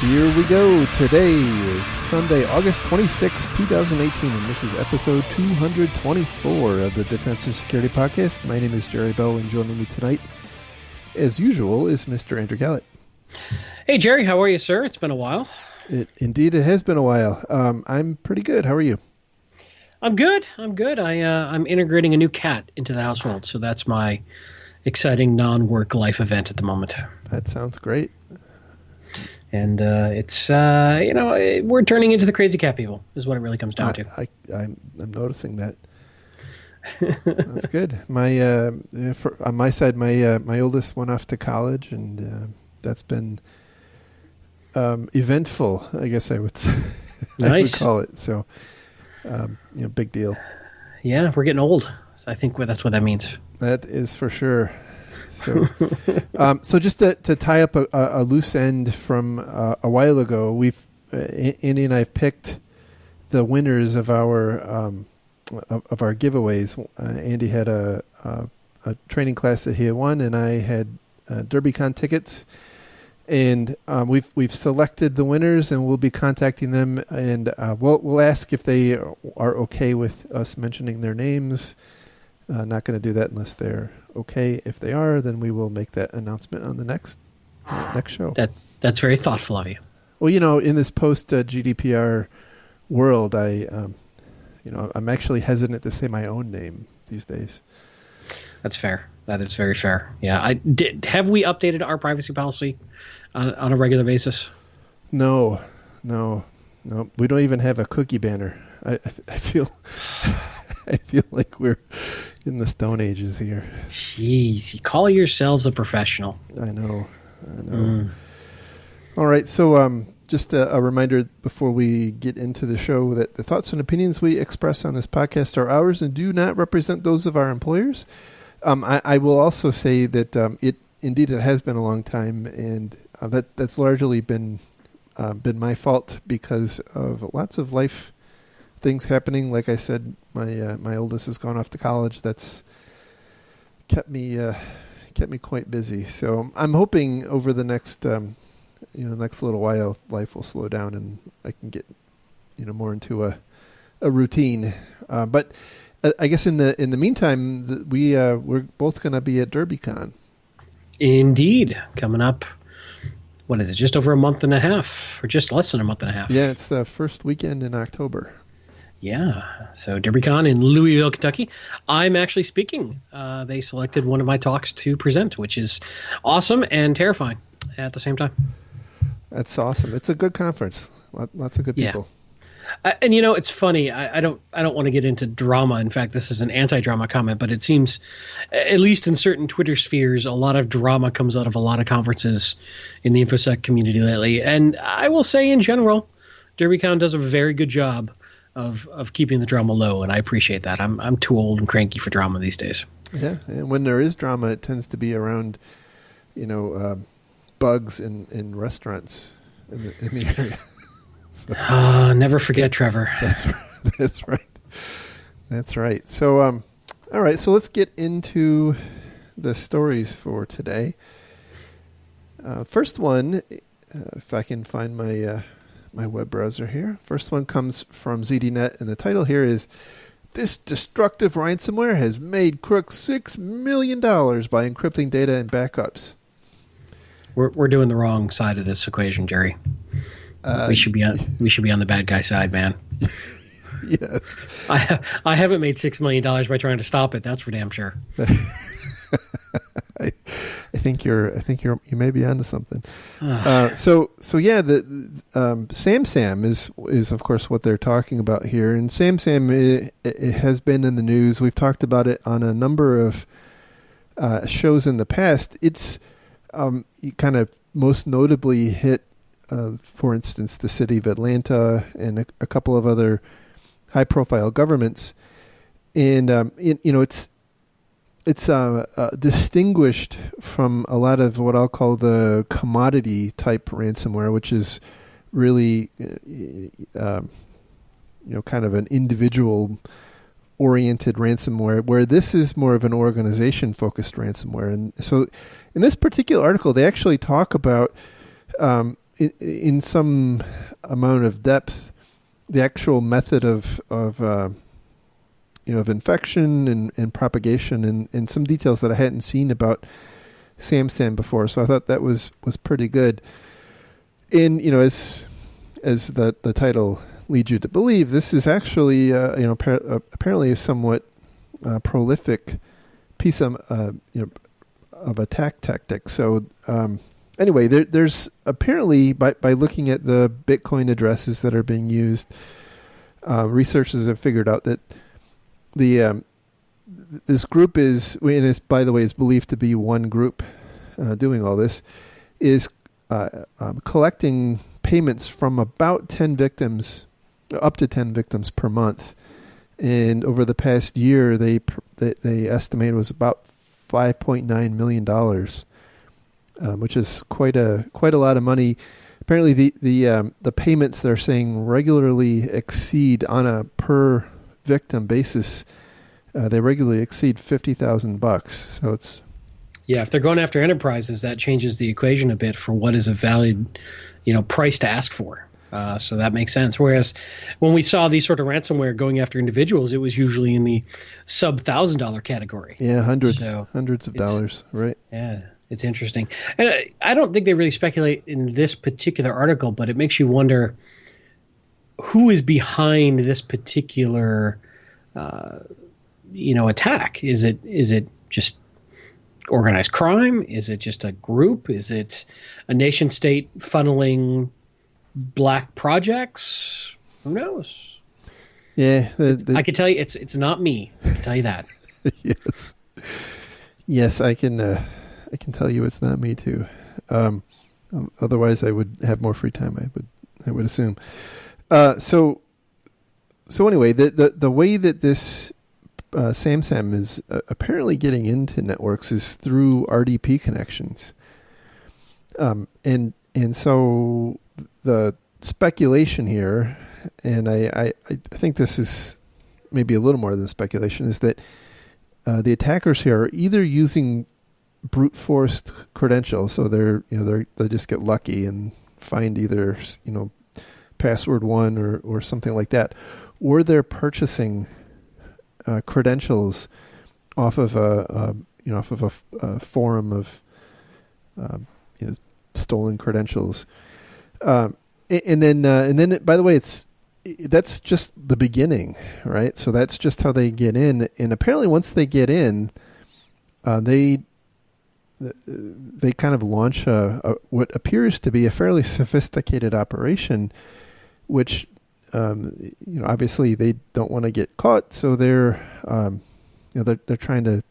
Here we go. Today is Sunday, August 26, 2018, and this is episode 224 of the Defense and Security Podcast. My name is Jerry Bell, and joining me tonight, as usual, is Mr. Andrew Callett. Hey, Jerry. How are you, sir? It's been a while. Indeed, it has been a while. I'm pretty good. How are you? I'm good. I'm integrating a new cat into the household, so that's my exciting non-work life event at the moment. That sounds great. And it's we're turning into the crazy cat people is what it really comes down to. I'm noticing that. That's good. My on my side, my oldest went off to college, and that's been eventful, I guess I would say. Nice. I would call it. So, big deal. Yeah, we're getting old. So I think that's what that means. That is for sure. So, so just to tie up a loose end from a while ago, Andy and I have picked the winners of our giveaways. Andy had a training class that he had won, and I had DerbyCon tickets. And we've selected the winners, and we'll be contacting them, and we'll ask if they are okay with us mentioning their names. Not going to do that unless they're okay. If they are, then we will make that announcement on the next show. That's very thoughtful of you. Well, in this post GDPR world, I'm actually hesitant to say my own name these days. That's fair. That is very fair. Yeah. Have we updated our privacy policy on a regular basis? No. We don't even have a cookie banner. I feel like we're in the Stone Ages here. Jeez, you call yourselves a professional. I know. All right, so just a reminder before we get into the show that the thoughts and opinions we express on this podcast are ours and do not represent those of our employers. I will also say that it has been a long time, and that's largely been my fault because of lots of life things happening. Like I said, my oldest has gone off to college. That's kept me quite busy. So I'm hoping over the next next little while life will slow down and I can get more into a routine. But I guess in the meantime, we're both going to be at DerbyCon. Indeed, coming up. What is it? Just over a month and a half, or just less than a month and a half? Yeah, it's the first weekend in October. Yeah, so DerbyCon in Louisville, Kentucky. I'm actually speaking. They selected one of my talks to present, which is awesome and terrifying at the same time. That's awesome. It's a good conference. Lots of good people. And it's funny. I don't want to get into drama. In fact, this is an anti-drama comment, but it seems, at least in certain Twitter spheres, a lot of drama comes out of a lot of conferences in the InfoSec community lately. And I will say, in general, DerbyCon does a very good job of keeping the drama low, and I appreciate that. I'm too old and cranky for drama these days. Yeah, and when there is drama, it tends to be around, bugs in restaurants in the area. So, never forget Trevor. That's right. So, all right. So let's get into the stories for today. First one, if I can find my web browser here. First one comes from ZDNet, and the title here is, "This destructive ransomware has made crooks $6 million by encrypting data and backups." We're doing the wrong side of this equation, Jerry. We should be on the bad guy side, man. Yes. I haven't made $6 million by trying to stop it. That's for damn sure. I think you may be onto something. So yeah, the SamSam is of course what they're talking about here, and SamSam it has been in the news. We've talked about it on a number of shows in the past. It's kind of most notably hit, for instance, the city of Atlanta and a couple of other high-profile governments. and it's distinguished from a lot of what I'll call the commodity type ransomware, which is really kind of an individual oriented ransomware, where this is more of an organization focused ransomware. And so in this particular article, they actually talk about in some amount of depth the actual method of infection and propagation, and some details that I hadn't seen about SamSam before. So I thought that was pretty good. And as the title leads you to believe, this is actually apparently a somewhat prolific piece of attack tactic. So anyway, there's apparently by looking at the Bitcoin addresses that are being used, researchers have figured out that this group is, and it's, by the way, is believed to be one group doing all this, is collecting payments from about 10 victims, up to 10 victims per month. And over the past year, they estimate it was about $5.9 million, which is quite a lot of money. Apparently, the payments they're saying regularly exceed, on a per victim basis, they regularly exceed $50,000. So it's, yeah, if they're going after enterprises, that changes the equation a bit for what is a valid, price to ask for. So that makes sense. Whereas when we saw these sort of ransomware going after individuals, it was usually in the sub $1,000 category. Yeah, hundreds of dollars, right? Yeah, it's interesting. And I don't think they really speculate in this particular article, but it makes you wonder who is behind this particular, attack. Is it just organized crime? Is it just a group? Is it a nation state funneling black projects? Who knows? Yeah, I can tell you, it's not me. I can tell you that. Yes, I can tell you it's not me too. Otherwise, I would have more free time. I would assume. So anyway, the way that this SamSam is apparently getting into networks is through RDP connections, and so the speculation here, and I think this is maybe a little more than speculation, is that the attackers here are either using brute forced credentials, so they just get lucky and find either password one or something like that, or they're purchasing credentials off of a forum of stolen credentials, and then by the way, that's just the beginning, right? So that's just how they get in, and apparently once they get in, they kind of launch what appears to be a fairly sophisticated operation, which obviously they don't want to get caught, so they're trying to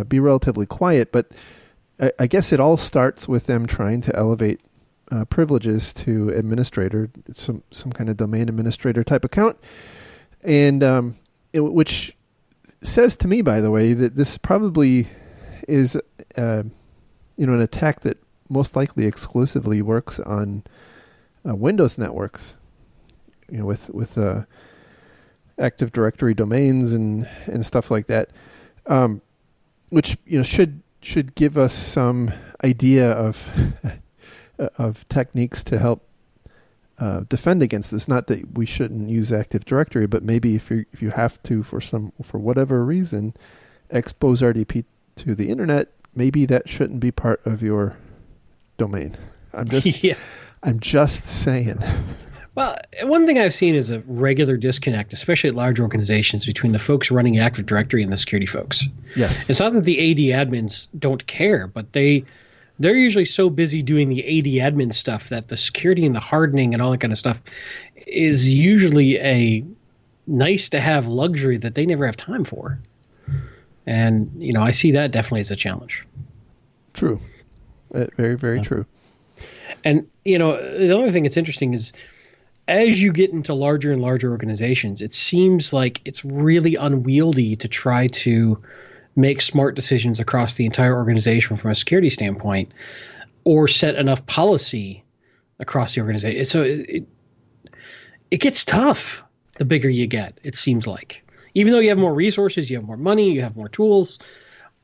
be relatively quiet. But I guess it all starts with them trying to elevate privileges to administrator, some kind of domain administrator type account, and which says to me, by the way, that this probably is an attack that most likely exclusively works on Windows networks, with Active Directory domains and stuff like that, which should give us some idea of techniques to help defend against this. Not that we shouldn't use Active Directory, but maybe if you have to for whatever reason expose RDP to the internet, maybe that shouldn't be part of your domain. I'm just saying. Well, one thing I've seen is a regular disconnect, especially at large organizations, between the folks running Active Directory and the security folks. Yes. It's not that the AD admins don't care, but they're usually so busy doing the AD admin stuff that the security and the hardening and all that kind of stuff is usually a nice to have luxury that they never have time for. And, I see that definitely as a challenge. True. Very, very true. And, the other thing that's interesting is as you get into larger and larger organizations, it seems like it's really unwieldy to try to make smart decisions across the entire organization from a security standpoint, or set enough policy across the organization. So it gets tough the bigger you get, it seems like. Even though you have more resources, you have more money, you have more tools,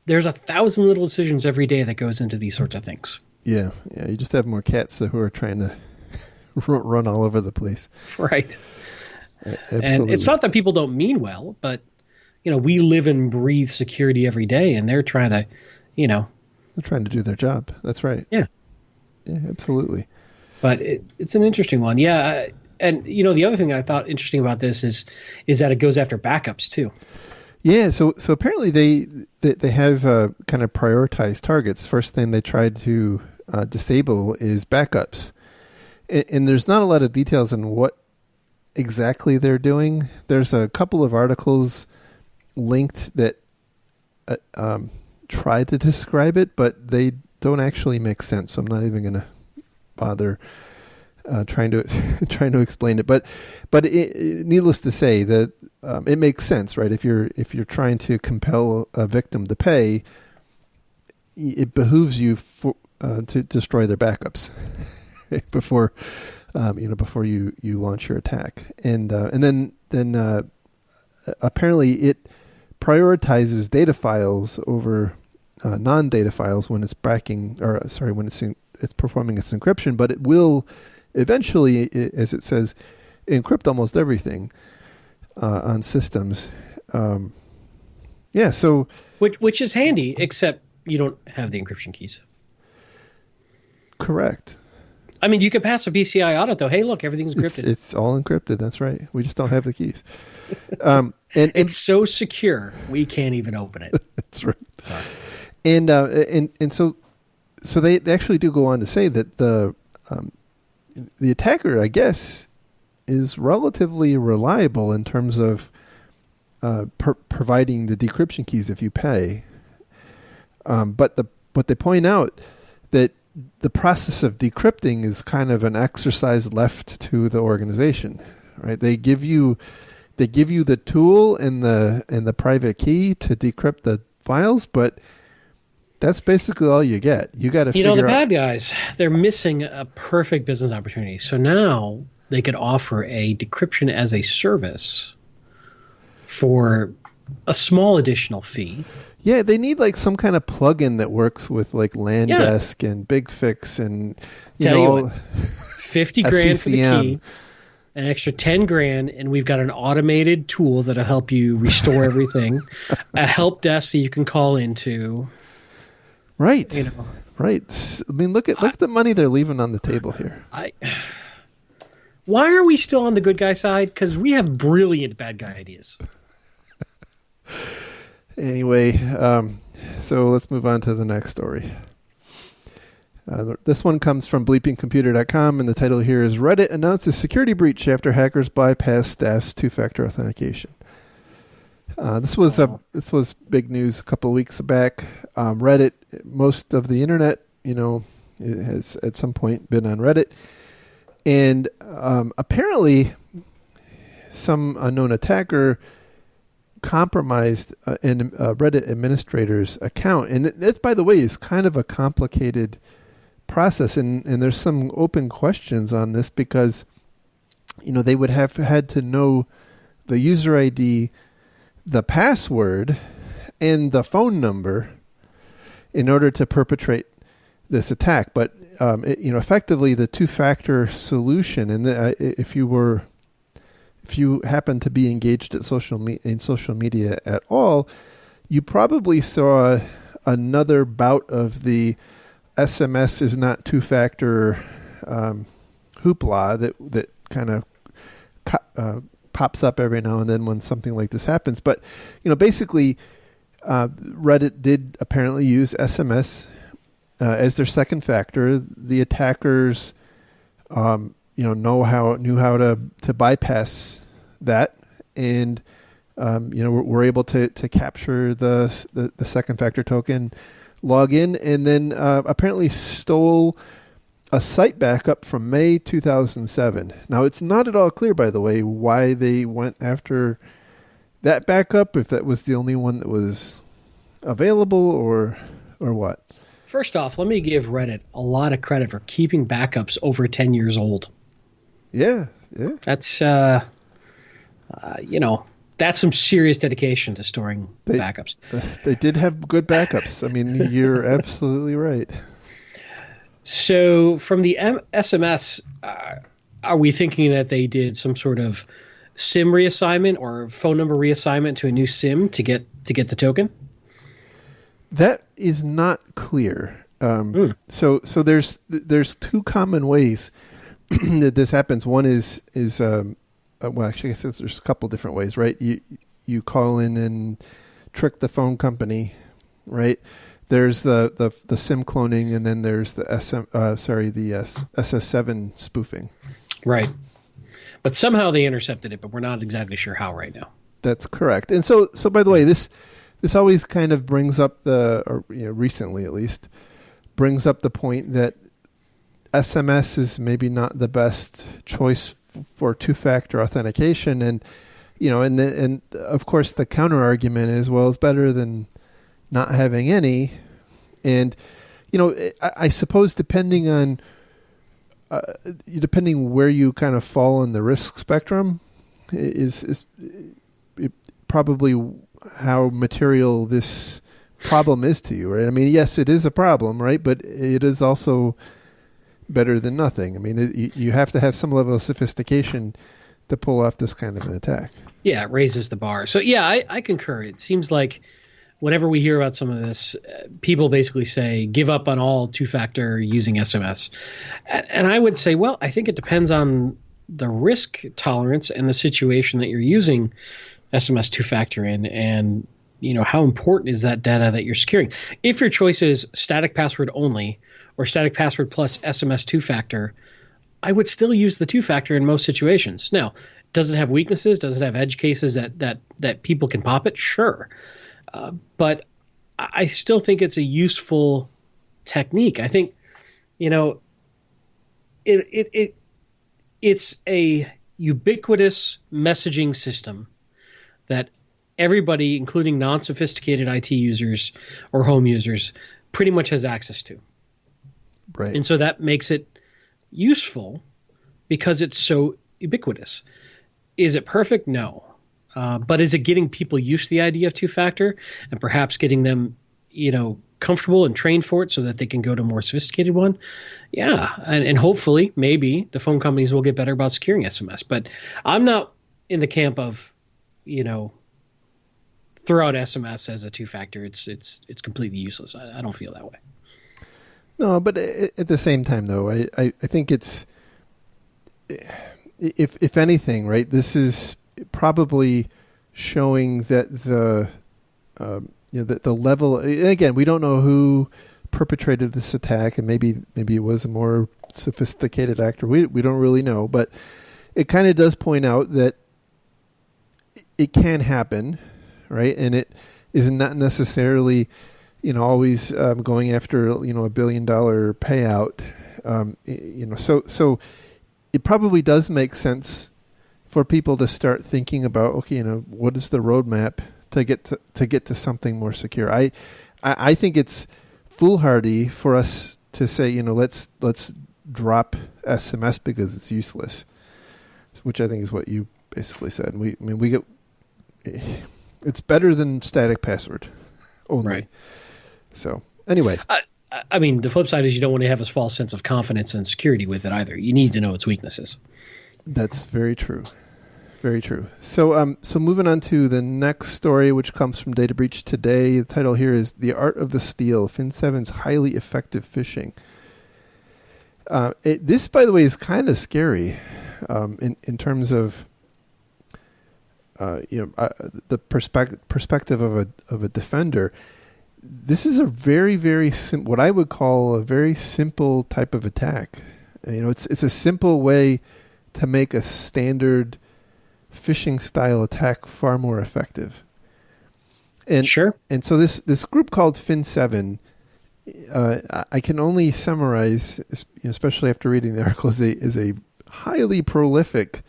there's 1,000 little decisions every day that goes into these sorts of things. Yeah, you just have more cats who are trying to run all over the place. Right. Absolutely. And it's not that people don't mean well, but we live and breathe security every day, and they're trying to, they're trying to do their job. That's right. Yeah. Yeah, absolutely. But it's an interesting one. Yeah. And, the other thing I thought interesting about this is that it goes after backups too. Yeah. So apparently they have kind of prioritized targets. First thing they tried to disable is backups. And there's not a lot of details on what exactly they're doing. There's a couple of articles linked that try to describe it, but they don't actually make sense. So I'm not even going to bother trying to explain it. But needless to say that it makes sense, right? If you're trying to compel a victim to pay, it behooves you to destroy their backups before you launch your attack. And then apparently it prioritizes data files over non-data files when it's when it's performing its encryption, but it will eventually, as it says, encrypt almost everything on systems. So which is handy, except you don't have the encryption keys. Correct. I mean, you could pass a PCI audit, though. Hey, look, everything's encrypted. It's all encrypted. That's right. We just don't have the keys. And it's so secure, we can't even open it. That's right. Sorry. And so they actually do go on to say that the attacker, I guess, is relatively reliable in terms of providing the decryption keys if you pay. But they point out that the process of decrypting is kind of an exercise left to the organization, right? They give you the tool and the private key to decrypt the files, but that's basically all you get. You got to figure out. The bad guys, they're missing a perfect business opportunity. So now they could offer a decryption as a service for a small additional fee. Yeah, they need like some kind of plugin that works with like LANDesk and BigFix and what, 50 grand for the key, an extra 10 grand, and we've got an automated tool that'll help you restore everything, a help desk that you can call into. Right. Right. I mean, look at the money they're leaving on the table here. Why are we still on the good guy side? Because we have brilliant bad guy ideas. Anyway, so let's move on to the next story. This one comes from bleepingcomputer.com, and the title here is Reddit announces security breach after hackers bypass staff's two-factor authentication. This was big news a couple of weeks back. Reddit, most of the internet, it has at some point been on Reddit, and apparently some unknown attacker compromised a Reddit administrator's account, and that, by the way, is kind of a complicated process, and there's some open questions on this because they would have had to know the user ID, the password, and the phone number in order to perpetrate this attack. But effectively, the two-factor solution, and if you happen to be engaged in social media at all, you probably saw another bout of the SMS is not two-factor hoopla that kind of pops up every now and then when something like this happens. But basically, Reddit did apparently use SMS as their second factor. The attackers knew how to bypass that, and were able to capture the second factor token, log in, and then apparently stole a site backup from May 2007. Now, it's not at all clear, by the way, why they went after that backup, if that was the only one that was available or what. First off, let me give Reddit a lot of credit for keeping backups over 10 years old. Yeah. That's, that's some serious dedication to storing backups. They did have good backups. I mean, you're absolutely right. So from the SMS, are we thinking that they did some sort of SIM reassignment or phone number reassignment to a new SIM to get the token? That is not clear. So there's two common ways that this happens. One is well, actually, I guess there's a couple different ways, right? You call in and trick the phone company, right? There's the SIM cloning, and then there's the SS7 spoofing. Right. But somehow they intercepted it, but we're not exactly sure how right now. That's correct. And so by the way, this always kind of brings up recently at least, brings up the point that SMS is maybe not the best choice for two-factor authentication. And, and of course the counter argument is, well, it's better than not having any. And, I suppose depending where you kind of fall on the risk spectrum is probably how material this problem is to you, right? I mean, yes, it is a problem, right? But it is also better than nothing. I mean, you have to have some level of sophistication to pull off this kind of an attack. Yeah, it raises the bar. So yeah, I concur. It seems like whenever we hear about some of this, people basically say, give up on all two-factor using SMS. And I would say, well, I think it depends on the risk tolerance and the situation that you're using SMS two-factor in, and how important is that data that you're securing. If your choice is static password only or static password plus SMS two-factor, I would still use the two-factor in most situations. Now, does it have weaknesses? Does it have edge cases that people can pop it? Sure. But I still think it's a useful technique. I think, it's a ubiquitous messaging system that everybody, including non-sophisticated IT users or home users, pretty much has access to. Right. And so that makes it useful because it's so ubiquitous. Is it perfect? No. But is it getting people used to the idea of two-factor and perhaps getting them, comfortable and trained for it so that they can go to a more sophisticated one? Yeah. And hopefully, maybe the phone companies will get better about securing SMS. But I'm not in the camp of, throw out SMS as a two-factor. It's completely useless. I don't feel that way. No, but at the same time, though, I think it's, if anything, right, this is probably showing that the level, and again, we don't know who perpetrated this attack, and maybe it was a more sophisticated actor. We don't really know, but it kind of does point out that it can happen, right? And it is not necessarily, always going after, $1 billion payout. So it probably does make sense for people to start thinking about, okay, what is the roadmap to get to something more secure? I think it's foolhardy for us to say, let's drop SMS because it's useless, which I think is what you basically said. We get, it's better than static password only. Right. So anyway, I mean, the flip side is you don't want to have a false sense of confidence and security with it either. You need to know its weaknesses. That's very true. Very true. So moving on to the next story, which comes from Data Breach Today. The title here is "The Art of the Steal: Fin7's Highly Effective Phishing." This, by the way, is kind of scary in terms of the perspective of a defender. This is a very, very what I would call a very simple type of attack. It's a simple way to make a standard phishing style attack far more effective. And sure. And so this group called Fin7, I can only summarize, especially after reading the article, is a highly prolific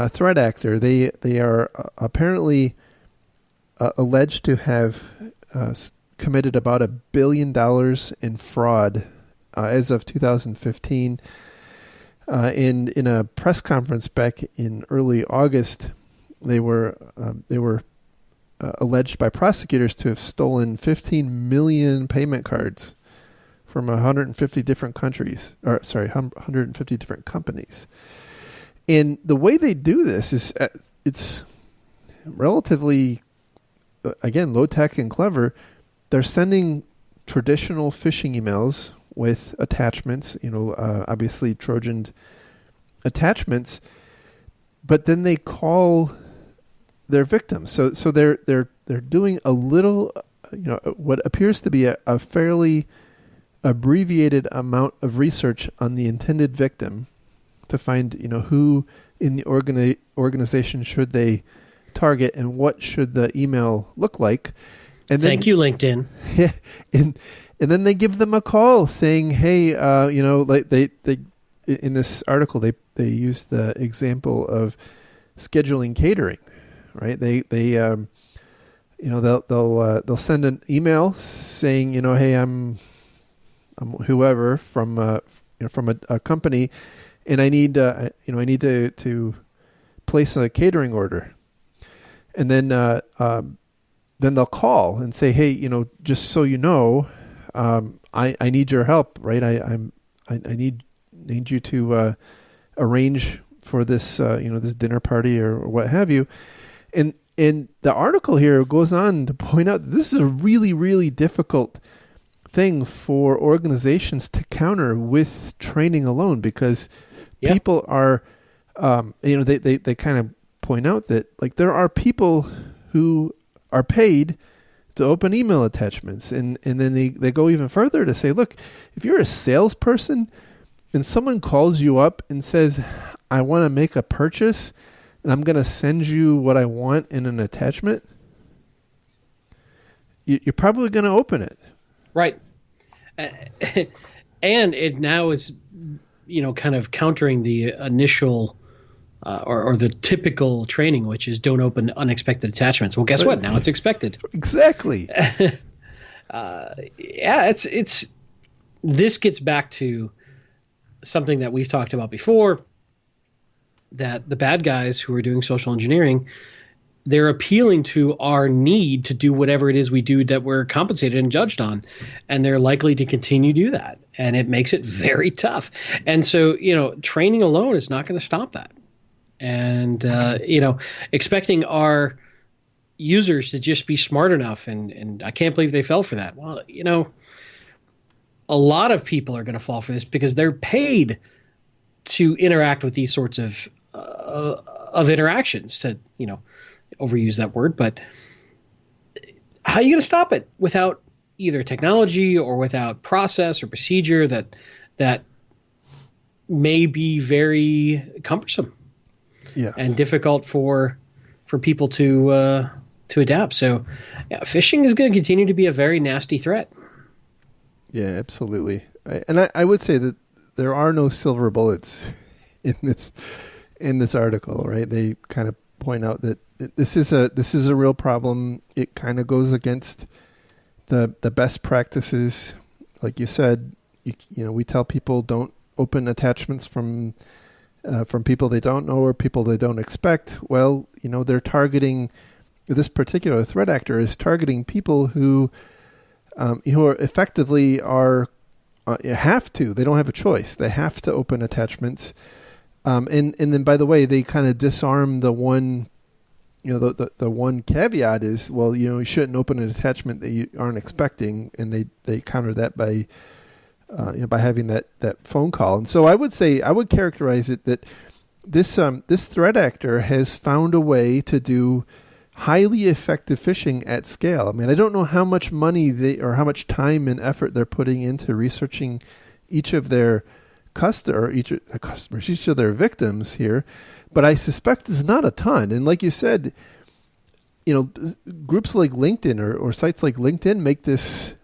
threat actor. They are apparently alleged to have committed about $1 billion in fraud as of 2015. In a press conference back in early August, they were alleged by prosecutors to have stolen 15 million payment cards from 150 different countries, 150 different companies. And the way they do this is it's relatively, again, low tech and clever. They're sending traditional phishing emails with attachments, obviously Trojan attachments, but then they call their victims. So they're doing a little, what appears to be a fairly abbreviated amount of research on the intended victim to find, who in the organization should they target and what should the email look like. And then, thank you, LinkedIn. Yeah, and then they give them a call saying, "Hey, like they in this article they use the example of scheduling catering, right? They'll send an email saying, hey, I'm whoever from a company, and I need to place a catering order, and then they'll call and say, hey, just so you know, I need your help, right? I need you to arrange for this this dinner party or what have you, and the article here goes on to point out that this is a really, really difficult thing for organizations to counter with training alone, because people are they kind of point out that, like, there are people who are paid to open email attachments, and then they go even further to say, look, if you're a salesperson and someone calls you up and says, I want to make a purchase and I'm going to send you what I want in an attachment, you're probably going to open it. Right. And it now is, kind of countering the initial or the typical training, which is don't open unexpected attachments. Well, guess what? Now it's expected. Exactly. It's this gets back to something that we've talked about before, that the bad guys who are doing social engineering, they're appealing to our need to do whatever it is we do that we're compensated and judged on. And they're likely to continue to do that. And it makes it very tough. And so, training alone is not going to stop that. And, expecting our users to just be smart enough. And I can't believe they fell for that. Well, a lot of people are going to fall for this because they're paid to interact with these sorts of interactions, to, overuse that word, but how are you going to stop it without either technology or without process or procedure that may be very cumbersome and difficult for people to adapt? So phishing is going to continue to be a very nasty threat. Yeah, absolutely. And I would say that there are no silver bullets in this article, right? They kind of point out that this is a real problem. It kind of goes against the best practices. Like you said, we tell people don't open attachments from people they don't know or people they don't expect. Well, they're targeting, this particular threat actor is targeting people who are effectively have to. They don't have a choice. They have to open attachments. And then, by the way, they kind of disarm the one, the one caveat is, well, you shouldn't open an attachment that you aren't expecting, and they counter that by having that phone call. And so I would characterize it that this threat actor has found a way to do highly effective phishing at scale. I mean, I don't know how much money or how much time and effort they're putting into researching each of their each of their victims here, but I suspect it's not a ton. And like you said, groups like LinkedIn or sites like LinkedIn make this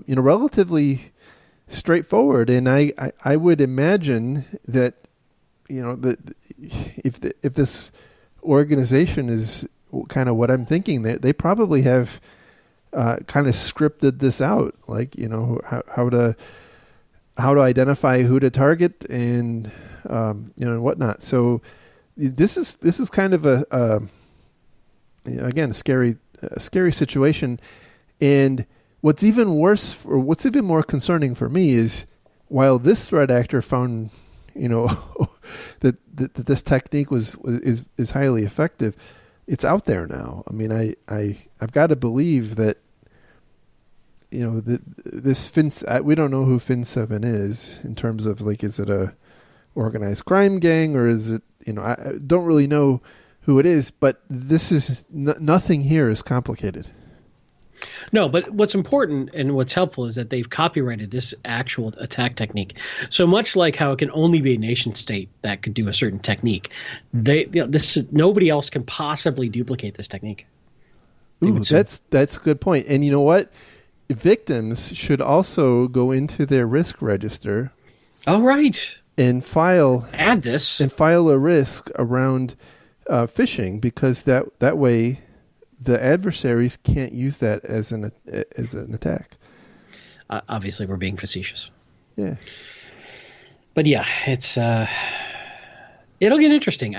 relatively straightforward. And I would imagine that, that if this organization is kind of what I'm thinking, they probably have kind of scripted this out, like, how to identify who to target and, and whatnot. So this is kind of again, a scary situation. And what's even worse, or what's even more concerning for me, is while this threat actor found, that this technique is highly effective, it's out there now. I mean, I've got to believe that, this we don't know who Fin7 is in terms of, like, is it a organized crime gang, or is it, I don't really know who it is, but this is nothing here is complicated. No, but what's important and what's helpful is that they've copyrighted this actual attack technique. So much like how it can only be a nation state that could do a certain technique, nobody else can possibly duplicate this technique. Ooh, that's a good point. And you know what? Victims should also go into their risk register. Oh, right. And add this and file a risk around phishing, because that way the adversaries can't use that as an attack. Obviously, we're being facetious. Yeah, but yeah, it's it'll get interesting.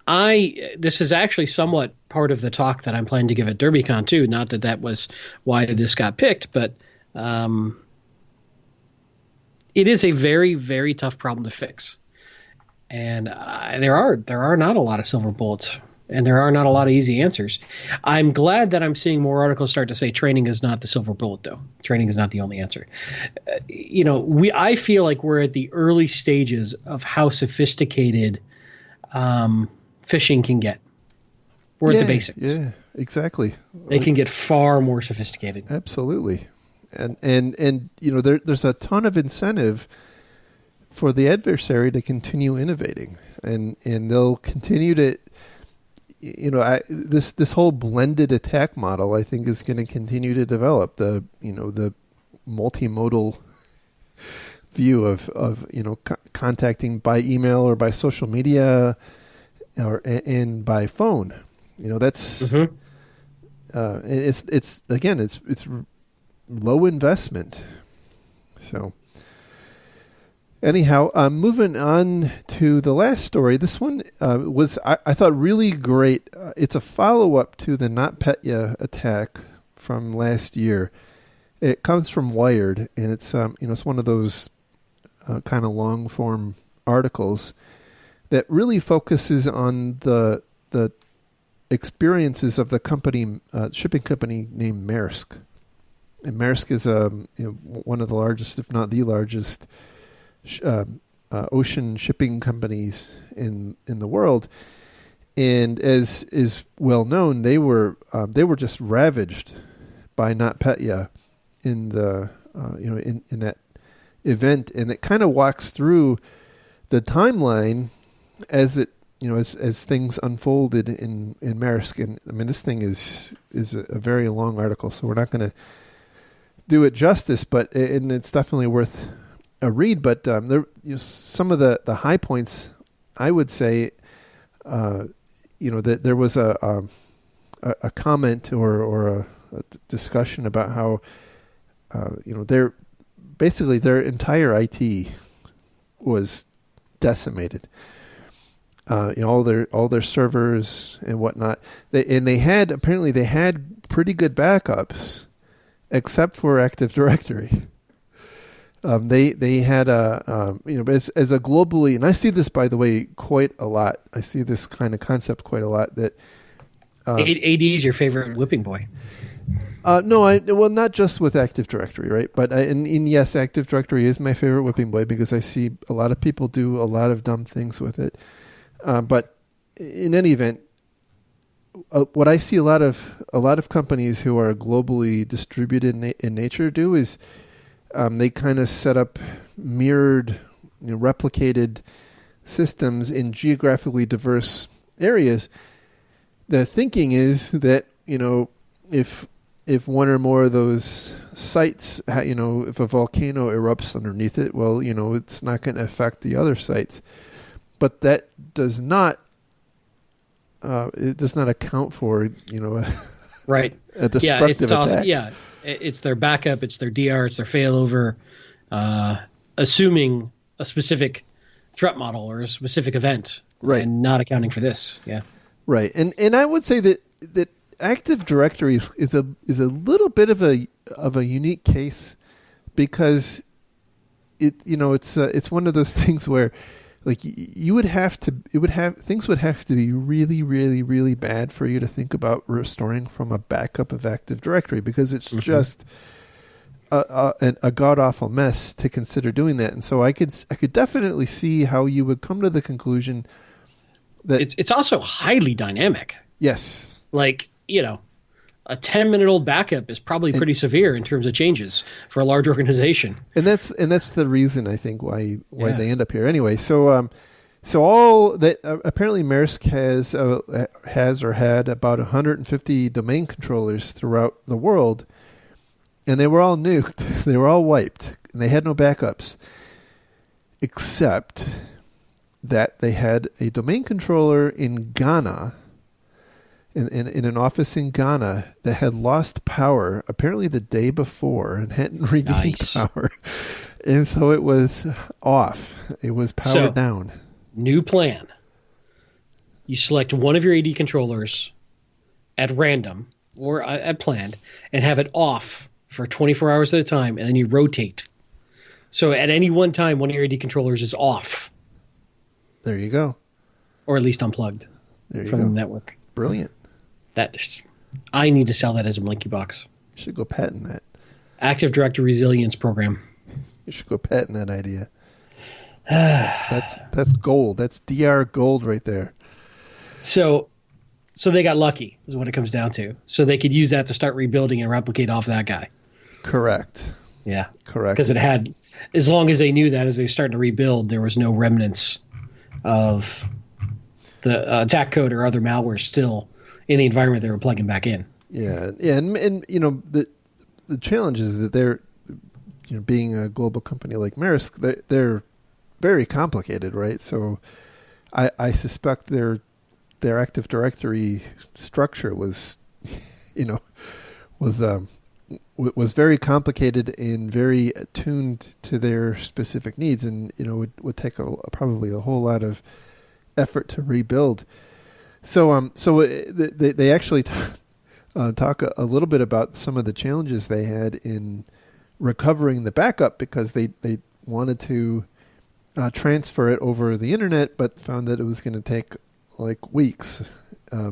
This is actually somewhat part of the talk that I'm planning to give at DerbyCon too. Not that was why this got picked, but it is a very, very tough problem to fix, and there are not a lot of silver bullets. And there are not a lot of easy answers. I'm glad that I'm seeing more articles start to say training is not the silver bullet, though. Training is not the only answer. I feel like we're at the early stages of how sophisticated phishing can get. We're at the basics. Yeah, exactly. They can get far more sophisticated. Absolutely. And there's a ton of incentive for the adversary to continue innovating, and they'll continue to. This whole blended attack model, I think, is going to continue to develop. The multimodal view of contacting by email or by social media, and by phone. That's it's low investment. So. Anyhow, moving on to the last story. This one was, I thought, really great. It's a follow-up to the NotPetya attack from last year. It comes from Wired, and it's it's one of those kind of long-form articles that really focuses on the experiences of the company, shipping company named Maersk. And Maersk is one of the largest, if not the largest, ocean shipping companies in the world, and as is well known, they were just ravaged by NotPetya in the in that event, and it kind of walks through the timeline as it as things unfolded in Maersk. And I mean, this thing is a very long article, so we're not going to do it justice, but it's definitely worth a read. But there, some of the high points, I would say, that there was a comment or a discussion about how their entire IT was decimated. All their servers and whatnot. They had pretty good backups, except for Active Directory. They had as a globally, and I see this, by the way, quite a lot. I see this kind of concept quite a lot. That AD is your favorite whipping boy. No, not just with Active Directory, right? But yes, Active Directory is my favorite whipping boy because I see a lot of people do a lot of dumb things with it. But in any event, what I see a lot of companies who are globally distributed in nature do is they kind of set up mirrored, replicated systems in geographically diverse areas. The thinking is that if if one or more of those sites, if a volcano erupts underneath it, well, it's not going to affect the other sites. But that does not, it does not account for, right. a destructive attack. It's their backup, it's their DR, it's their failover, assuming a specific threat model or a specific event, right, and not accounting for this. Yeah, right. And I would say that Active Directory is a little bit of a unique case, because it's one of those things where, like, things would have to be really, really, really bad for you to think about restoring from a backup of Active Directory, because it's just a god awful mess to consider doing that. And so I could definitely see how you would come to the conclusion that it's also highly dynamic. Yes, like, a 10-minute-old backup is probably pretty severe in terms of changes for a large organization. And that's the reason, I think, why they end up here. Anyway, so all that apparently Maersk has or had about 150 domain controllers throughout the world, and they were all nuked. They were all wiped, and they had no backups, except that they had a domain controller in Ghana, in an office in Ghana, that had lost power apparently the day before and hadn't regained power. And so it was off. It was powered down. New plan. You select one of your AD controllers at random or at planned and have it off for 24 hours at a time, and then you rotate. So at any one time, one of your AD controllers is off. There you go. Or at least unplugged from the network. It's brilliant. I need to sell that as a Blinky box. You should go patent that. Active Directory Resilience Program. You should go patent that idea. That's gold. That's DR gold right there. So they got lucky, is what it comes down to. So they could use that to start rebuilding and replicate off that guy. Correct. Yeah. Correct. Because it had, as long as they knew that as they started to rebuild, there was no remnants of the attack code or other malware still in the environment they were plugging back in. Yeah, and the challenge is that they're, being a global company like Maersk, they're very complicated, right? So I suspect their Active Directory structure was very complicated and very attuned to their specific needs, and would take probably a whole lot of effort to rebuild. So they actually talk a little bit about some of the challenges they had in recovering the backup, because they wanted to transfer it over the internet, but found that it was going to take like weeks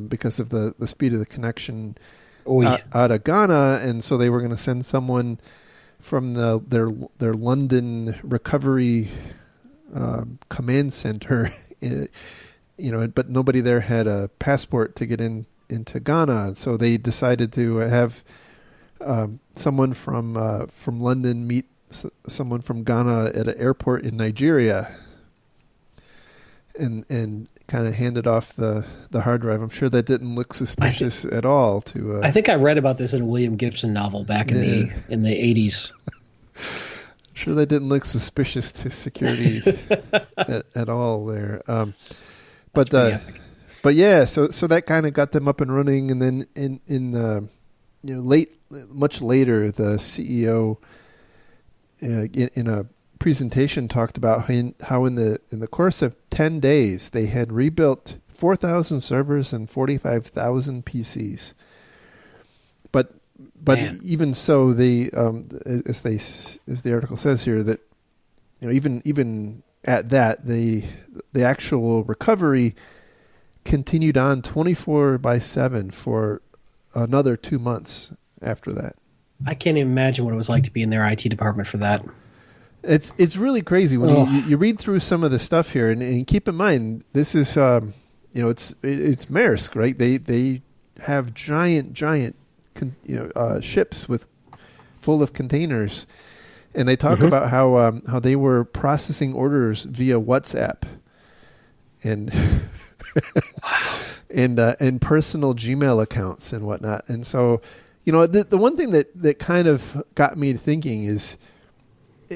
because of the speed of the connection out of Ghana, and so they were going to send someone from their London recovery command center. But nobody there had a passport to get into Ghana, so they decided to have someone from London meet someone from Ghana at an airport in Nigeria, and kind of handed off the hard drive. I'm sure that didn't look suspicious at all. I think I read about this in a William Gibson novel back in the 80s. I'm sure that didn't look suspicious to security at all there. But yeah, so that kind of got them up and running, and then much later, the CEO in a presentation talked about how in the course of 10 days they had rebuilt 4,000 servers and 45,000 PCs. But even so, they as the article says here, that even at that, the actual recovery continued on 24/7 for another 2 months after that. I can't even imagine what it was like to be in their IT department for that. It's really crazy when you read through some of the stuff here, and keep in mind this is it's Maersk, right? They have giant ships full of containers. And they talk about how they were processing orders via WhatsApp, and and personal Gmail accounts and whatnot. And so, The one thing that kind of got me thinking is,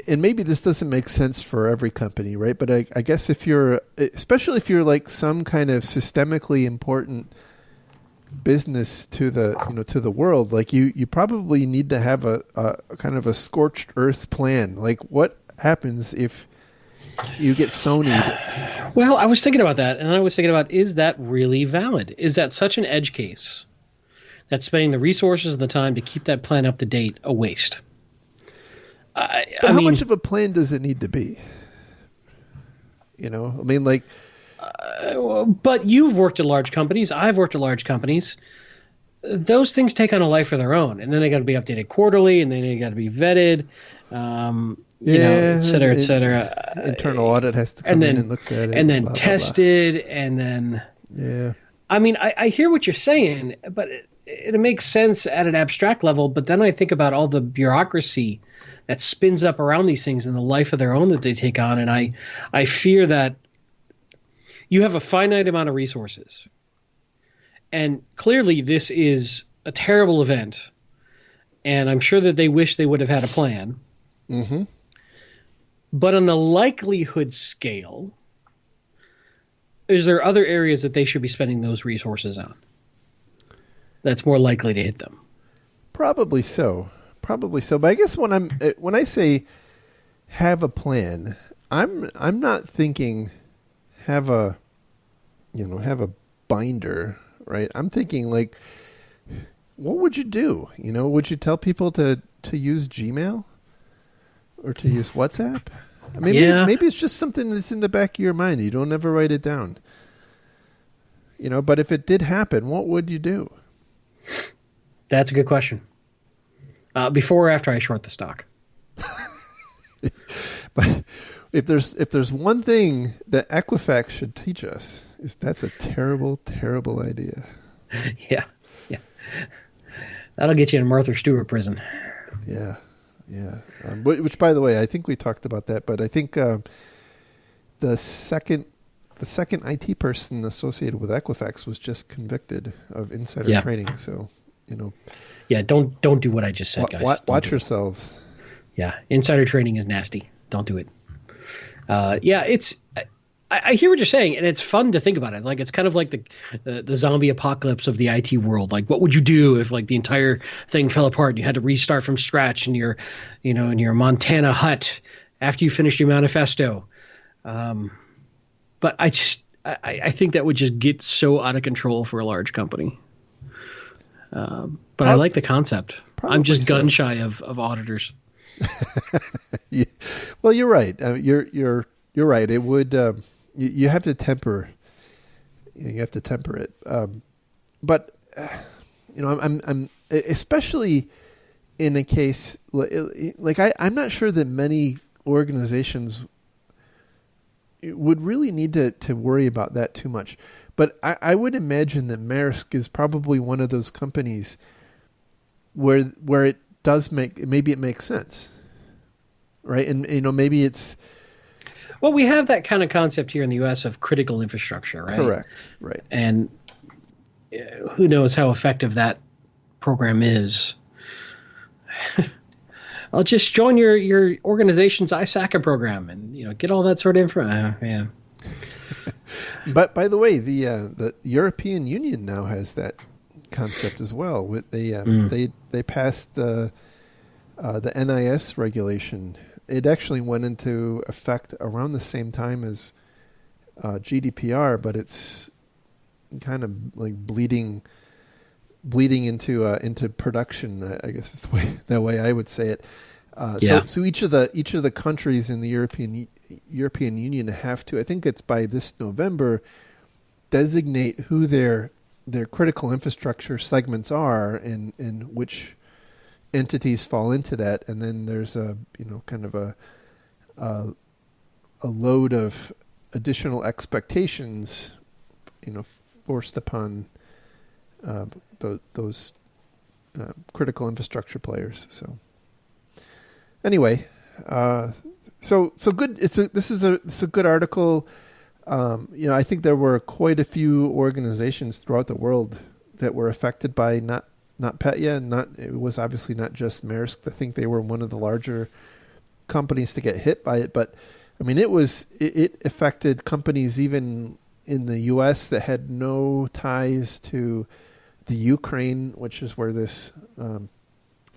and maybe this doesn't make sense for every company, right? But I guess especially if you're like some kind of systemically important business to the world, like you probably need to have a kind of a scorched earth plan. Like, what happens if you get Sony'd? Well, I was thinking about that, and I was thinking about, is that really valid? Is that such an edge case that spending the resources and the time to keep that plan up to date a waste? How much of a plan does it need to be? But you've worked at large companies. I've worked at large companies. Those things take on a life of their own, and then they got to be updated quarterly, and then they got to be vetted, et cetera, et cetera. Internal audit has to come in and looks at it, and then tested, and then. Yeah. I mean, I hear what you're saying, but it makes sense at an abstract level. But then I think about all the bureaucracy that spins up around these things and the life of their own that they take on, and I fear that you have a finite amount of resources. And clearly this is a terrible event, and I'm sure that they wish they would have had a plan. Mm-hmm. But on the likelihood scale, is there other areas that they should be spending those resources on that's more likely to hit them? Probably so. But I guess when I say have a plan, I'm not thinking have a binder, right? I'm thinking, like, what would you do? Would you tell people to use Gmail or to use WhatsApp? Maybe it's just something that's in the back of your mind. You don't ever write it down. But if it did happen, what would you do? That's a good question. Before or after I short the stock? But if there's one thing that Equifax should teach us, is that's a terrible, terrible idea. Yeah. That'll get you in Martha Stewart prison. Yeah. Which, by the way, I think we talked about that, but I think the second IT person associated with Equifax was just convicted of insider trading. So, Yeah, don't do what I just said, guys. Watch yourselves. Yeah, insider trading is nasty. Don't do it. I hear what you're saying, and it's fun to think about it. Like, it's kind of like the zombie apocalypse of the IT world. Like, what would you do if, like, the entire thing fell apart and you had to restart from scratch in your Montana hut after you finished your manifesto? But I think that would just get so out of control for a large company. But I like the concept. I'm just gun shy of auditors. Yeah. Well, you're right. You're right. It would. You have to temper. You have to temper it. But I'm especially in a case like I'm not sure that many organizations would really need to worry about that too much. But I would imagine that Maersk is probably one of those companies where it does maybe it makes sense, right? And maybe it's. Well, we have that kind of concept here in the U.S. of critical infrastructure, right? Correct, right. And who knows how effective that program is. I'll just join your organization's ISACA program and get all that sort of info. Yeah. But by the way, the European Union now has that concept as well. They passed the NIS regulation. It actually went into effect around the same time as GDPR, but it's kind of like bleeding into production. I guess is the way I would say it. So each of the countries in the European Union have to, I think it's by this November, designate who their critical infrastructure segments are and which entities fall into that, and then there's a load of additional expectations forced upon those critical infrastructure players. So anyway, so good. This is a good article. I think there were quite a few organizations throughout the world that were affected by not NotPetya. It was obviously not just Maersk. I think they were one of the larger companies to get hit by it. But I mean, it affected companies even in the U.S. that had no ties to the Ukraine, which is where this,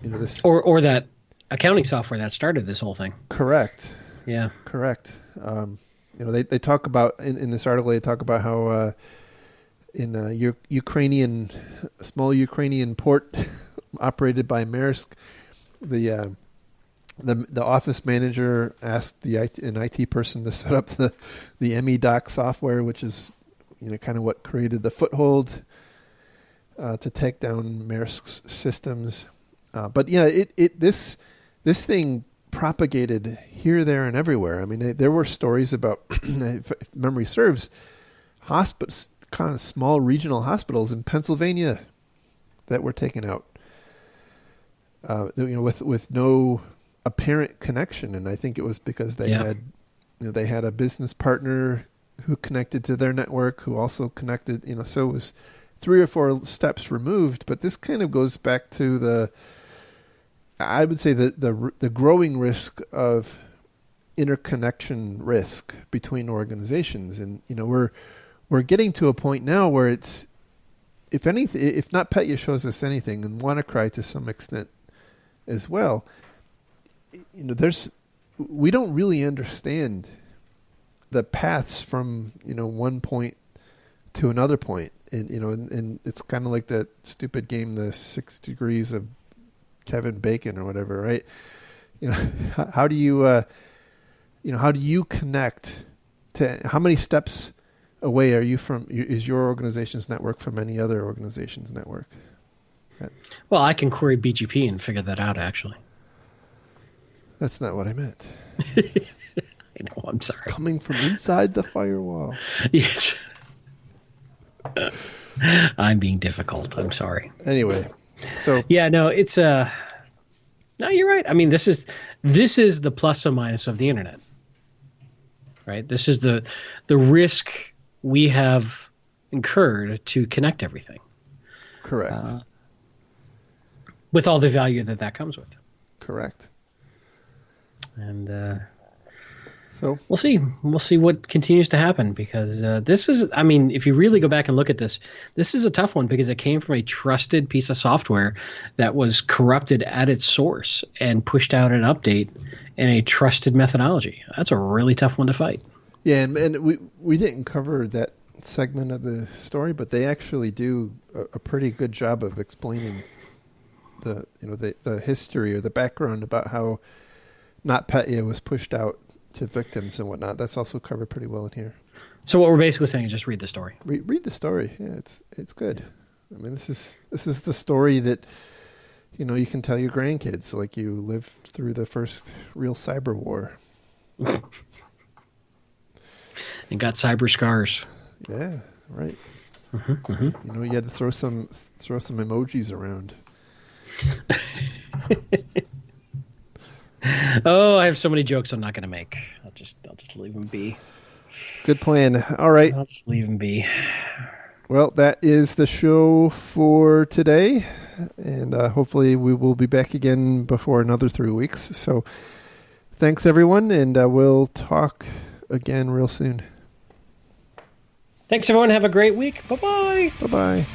this or that accounting software that started this whole thing. Correct. Yeah. Correct. They talk about in this article. They talk about how in a small Ukrainian port operated by Maersk, the office manager asked an IT person to set up the MEDoc software, which is kind of what created the foothold to take down Maersk's systems. But yeah, this thing propagated here, there, and everywhere. I mean, there were stories about, if memory serves, hospitals, kind of small regional hospitals in Pennsylvania that were taken out, with no apparent connection. And I think it was because they had a business partner who connected to their network, who also connected. So it was 3 or 4 steps removed. But this kind of goes back to I would say the growing risk of interconnection risk between organizations, and we're getting to a point now where it's, if NotPetya shows us anything, and WannaCry to some extent as well, we don't really understand the paths from one point to another point, and it's kind of like that stupid game, the 6 Degrees of Kevin Bacon or whatever, right? How do you connect to, how many steps away is your organization's network from any other organization's network? Well, I can query BGP and figure that out, actually. That's not what I meant. I know, I'm sorry. It's coming from inside the firewall. Yes. I'm being difficult. I'm sorry. Anyway, so yeah, no, it's no, you're right. I mean, this is the plus or minus of the internet, right? This is the risk we have incurred to connect everything. Correct. With all the value that comes with. Correct. And so we'll see. We'll see what continues to happen, because this is, I mean, if you really go back and look at this is a tough one, because it came from a trusted piece of software that was corrupted at its source and pushed out an update in a trusted methodology. That's a really tough one to fight. Yeah, and we didn't cover that segment of the story, but they actually do a pretty good job of explaining the history or the background about how NotPetya was pushed out to victims and whatnot. That's also covered pretty well in here. So what we're basically saying is just read the story. Read the story. Yeah, it's good. I mean, this is the story that you can tell your grandkids, like you lived through the first real cyber war. And got cyber scars. Yeah, right. You had to throw some emojis around. Oh, I have so many jokes I'm not going to make. I'll just leave them be. Good plan. All right. I'll just leave them be. Well, that is the show for today, and hopefully we will be back again before another 3 weeks. So thanks, everyone, and we'll talk again real soon. Thanks, everyone. Have a great week. Bye-bye. Bye-bye.